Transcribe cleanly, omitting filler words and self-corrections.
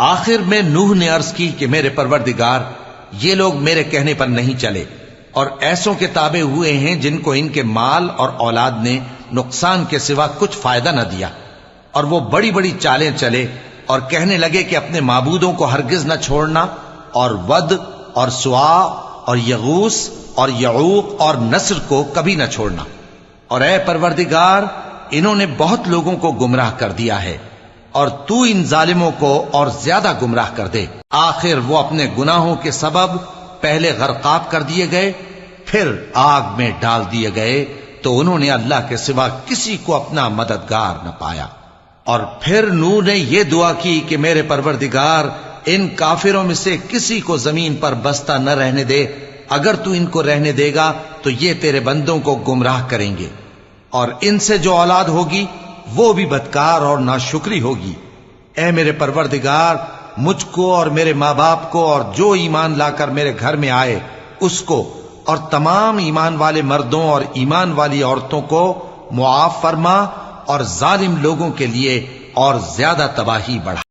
آخر میں نوح نے عرض کی کہ میرے پروردگار، یہ لوگ میرے کہنے پر نہیں چلے اور ایسوں کے تابع ہوئے ہیں جن کو ان کے مال اور اولاد نے نقصان کے سوا کچھ فائدہ نہ دیا، اور وہ بڑی بڑی چالیں چلے اور کہنے لگے کہ اپنے معبودوں کو ہرگز نہ چھوڑنا، اور ود اور سوا اور یغوس اور یعوق اور نصر کو کبھی نہ چھوڑنا، اور اے پروردگار انہوں نے بہت لوگوں کو گمراہ کر دیا ہے، اور تو ان ظالموں کو اور زیادہ گمراہ کر دے۔ آخر وہ اپنے گناہوں کے سبب پہلے غرقاب کر دیے گئے، پھر آگ میں ڈال دیے گئے، تو انہوں نے اللہ کے سوا کسی کو اپنا مددگار نہ پایا۔ اور پھر نوح نے یہ دعا کی کہ میرے پروردگار ان کافروں میں سے کسی کو زمین پر بستا نہ رہنے دے، اگر تو ان کو رہنے دے گا تو یہ تیرے بندوں کو گمراہ کریں گے، اور ان سے جو اولاد ہوگی وہ بھی بدکار اور ناشکری ہوگی۔ اے میرے پروردگار مجھ کو اور میرے ماں باپ کو اور جو ایمان لا کر میرے گھر میں آئے اس کو اور تمام ایمان والے مردوں اور ایمان والی عورتوں کو معاف فرما، اور ظالم لوگوں کے لیے اور زیادہ تباہی بڑھا۔